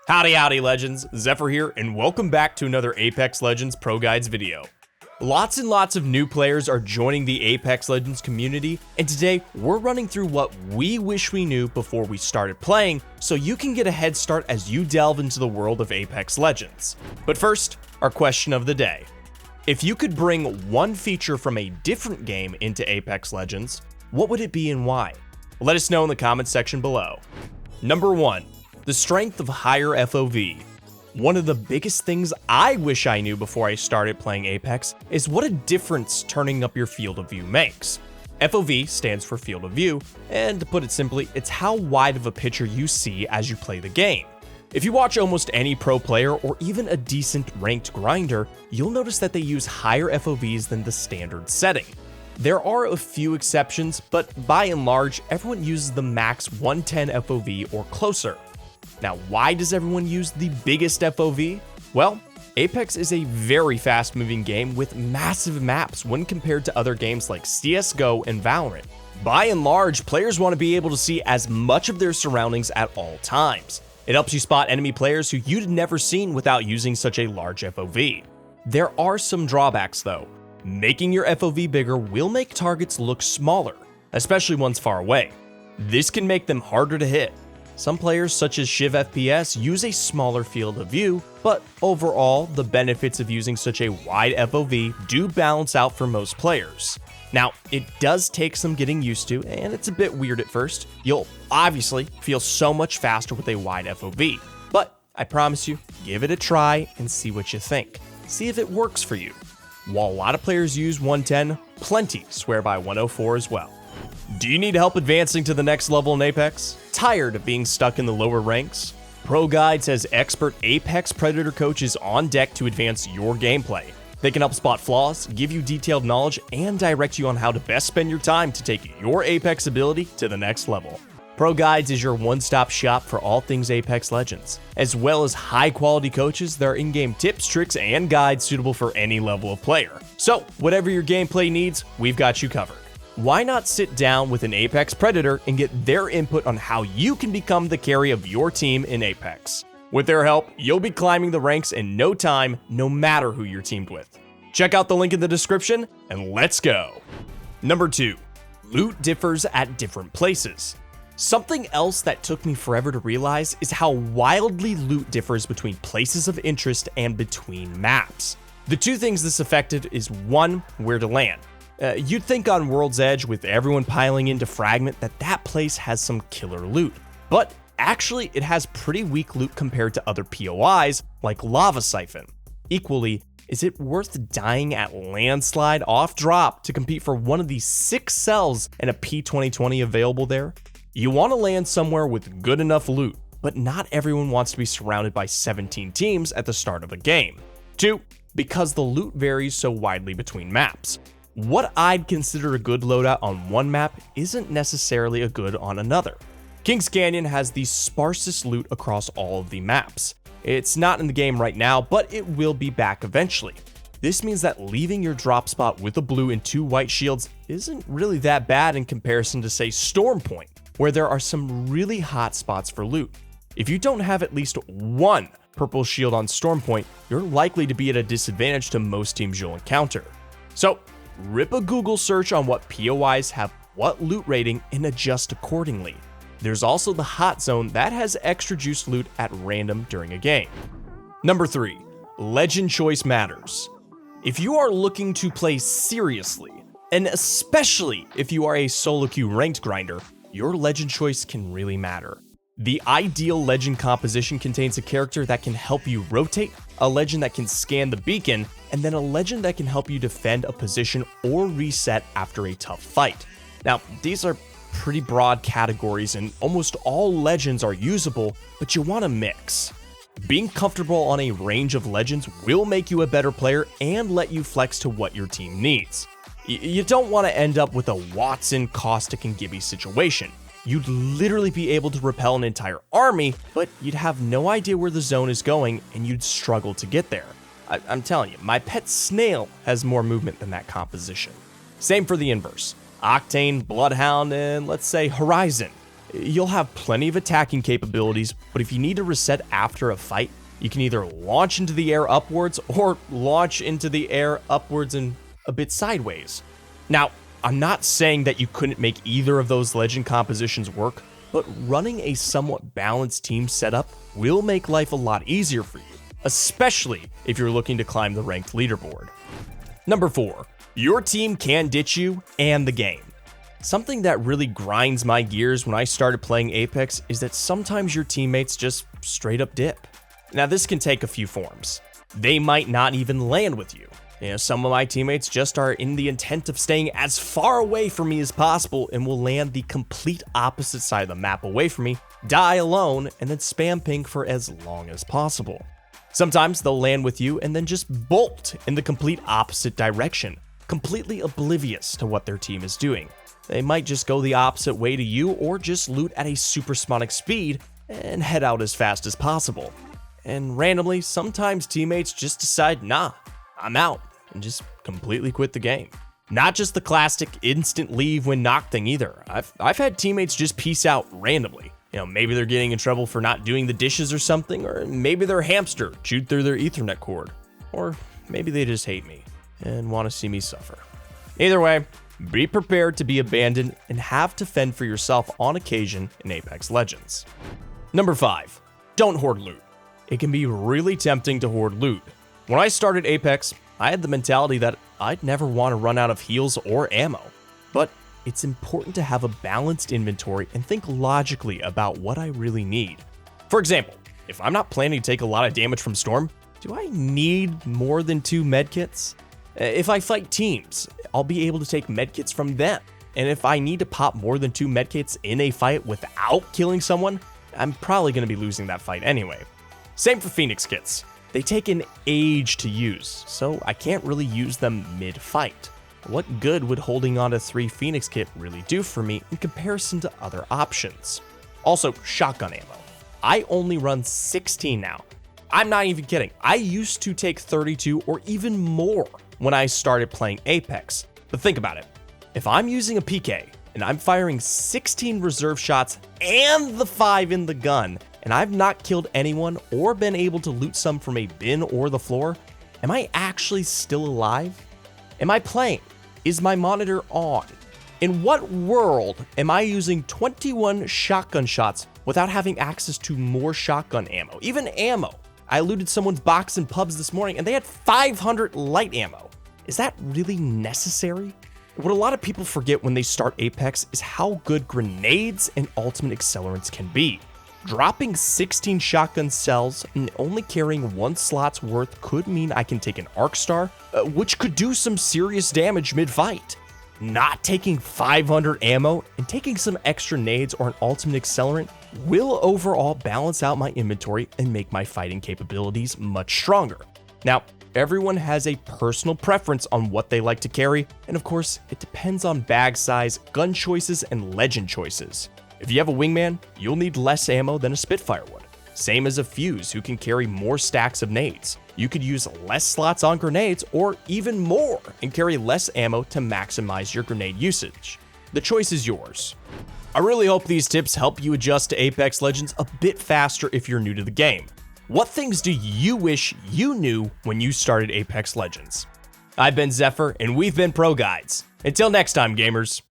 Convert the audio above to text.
Howdy legends, Zephyr here, and welcome back to another Apex Legends Pro Guides video. Lots and lots of new players are joining the Apex Legends community, and today we're running through what we wish we knew before we started playing, so you can get a head start as you delve into the world of Apex Legends. But first, our question of the day. If you could bring one feature from a different game into Apex Legends, what would it be and why? Let us know in the comments section below. Number 1. The strength of higher FOV. One of the biggest things I wish I knew before I started playing Apex is what a difference turning up your field of view makes. FOV stands for field of view, and to put it simply, it's how wide of a picture you see as you play the game. If you watch almost any pro player or even a decent ranked grinder, you'll notice that they use higher FOVs than the standard setting. There are a few exceptions, but by and large, everyone uses the max 110 FOV or closer. Now, why does everyone use the biggest FOV? Well, Apex is a very fast-moving game with massive maps when compared to other games like CSGO and Valorant. By and large, players want to be able to see as much of their surroundings at all times. It helps you spot enemy players who you'd never seen without using such a large FOV. There are some drawbacks though. Making your FOV bigger will make targets look smaller, especially ones far away. This can make them harder to hit. Some players such as Shiv FPS use a smaller field of view, but overall, the benefits of using such a wide FOV do balance out for most players. Now, it does take some getting used to, and it's a bit weird at first. You'll obviously feel so much faster with a wide FOV, but I promise you, give it a try and see what you think. See if it works for you. While a lot of players use 110, plenty swear by 104 as well. Do you need help advancing to the next level in Apex? Tired of being stuck in the lower ranks? ProGuides has expert Apex Predator coaches on deck to advance your gameplay. They can help spot flaws, give you detailed knowledge, and direct you on how to best spend your time to take your Apex ability to the next level. ProGuides is your one-stop shop for all things Apex Legends, as well as high-quality coaches that are in-game tips, tricks, and guides suitable for any level of player. So, whatever your gameplay needs, we've got you covered. Why not sit down with an Apex Predator and get their input on how you can become the carry of your team in Apex? With their help, you'll be climbing the ranks in no time, no matter who you're teamed with. Check out the link in the description, and let's go! Number 2. Loot differs at different places. Something else that took me forever to realize is how wildly loot differs between places of interest and between maps. The two things this affected is 1, where to land. You'd think on World's Edge, with everyone piling into Fragment, that place has some killer loot. But actually, it has pretty weak loot compared to other POIs, like Lava Siphon. Equally, is it worth dying at Landslide off drop to compete for one of the 6 cells in a P2020 available there? You want to land somewhere with good enough loot, but not everyone wants to be surrounded by 17 teams at the start of a game. 2, because the loot varies so widely between maps. What I'd consider a good loadout on one map isn't necessarily a good on another. Kings Canyon has the sparsest loot across all of the maps. It's not in the game right now, but it will be back eventually. This means that leaving your drop spot with a blue and 2 white shields isn't really that bad in comparison to, say, Storm Point, where there are some really hot spots for loot. If you don't have at least 1 purple shield on Storm Point, you're likely to be at a disadvantage to most teams you'll encounter. So, rip a Google search on what POIs have what loot rating and adjust accordingly. There's also the hot zone that has extra juice loot at random during a game. Number 3, legend choice matters. If you are looking to play seriously, and especially if you are a solo queue ranked grinder, your legend choice can really matter. The ideal legend composition contains a character that can help you rotate, a legend that can scan the beacon, and then a legend that can help you defend a position or reset after a tough fight. Now, these are pretty broad categories and almost all legends are usable, but you want a mix. Being comfortable on a range of legends will make you a better player and let you flex to what your team needs. You don't want to end up with a Watson, Caustic, and Gibby situation. You'd literally be able to repel an entire army, but you'd have no idea where the zone is going and you'd struggle to get there. I'm telling you, my pet Snail has more movement than that composition. Same for the inverse. Octane, Bloodhound, and let's say Horizon. You'll have plenty of attacking capabilities, but if you need to reset after a fight, you can either launch into the air upwards or launch into the air upwards and a bit sideways. Now, I'm not saying that you couldn't make either of those legend compositions work, but running a somewhat balanced team setup will make life a lot easier for you, especially if you're looking to climb the ranked leaderboard. Number 4, your team can ditch you and the game. Something that really grinds my gears when I started playing Apex is that sometimes your teammates just straight up dip. Now this can take a few forms. They might not even land with you. Some of my teammates just are in the intent of staying as far away from me as possible and will land the complete opposite side of the map away from me, die alone, and then spam ping for as long as possible. Sometimes they'll land with you and then just bolt in the complete opposite direction, completely oblivious to what their team is doing. They might just go the opposite way to you or just loot at a supersonic speed and head out as fast as possible. And randomly, sometimes teammates just decide, nah, I'm out, and just completely quit the game. Not just the classic instant leave when knocked thing either. I've had teammates just peace out randomly. Maybe they're getting in trouble for not doing the dishes or something, or maybe their hamster chewed through their Ethernet cord, or maybe they just hate me and want to see me suffer. Either way, be prepared to be abandoned and have to fend for yourself on occasion in Apex Legends. Number 5, don't hoard loot. It can be really tempting to hoard loot. When I started Apex, I had the mentality that I'd never want to run out of heals or ammo. But it's important to have a balanced inventory and think logically about what I really need. For example, if I'm not planning to take a lot of damage from Storm, do I need more than 2 medkits? If I fight teams, I'll be able to take medkits from them. And if I need to pop more than 2 medkits in a fight without killing someone, I'm probably going to be losing that fight anyway. Same for Phoenix kits. They take an age to use, so I can't really use them mid-fight. What good would holding on to 3 Phoenix kit really do for me in comparison to other options? Also, shotgun ammo. I only run 16 now. I'm not even kidding. I used to take 32 or even more when I started playing Apex. But think about it. If I'm using a PK and I'm firing 16 reserve shots and the 5 in the gun, and I've not killed anyone or been able to loot some from a bin or the floor, am I actually still alive? Am I playing? Is my monitor on? In what world am I using 21 shotgun shots without having access to more shotgun ammo? Even ammo. I looted someone's box in pubs this morning and they had 500 light ammo. Is that really necessary? What a lot of people forget when they start Apex is how good grenades and ultimate accelerants can be. Dropping 16 shotgun cells and only carrying 1 slot's worth could mean I can take an arc star, which could do some serious damage mid-fight. Not taking 500 ammo and taking some extra nades or an ultimate accelerant will overall balance out my inventory and make my fighting capabilities much stronger. Now, everyone has a personal preference on what they like to carry, and of course, it depends on bag size, gun choices, and legend choices. If you have a wingman, you'll need less ammo than a Spitfire would. Same as a fuse who can carry more stacks of nades. You could use less slots on grenades or even more and carry less ammo to maximize your grenade usage. The choice is yours. I really hope these tips help you adjust to Apex Legends a bit faster if you're new to the game. What things do you wish you knew when you started Apex Legends? I've been Zephyr, and we've been ProGuides. Until next time, gamers.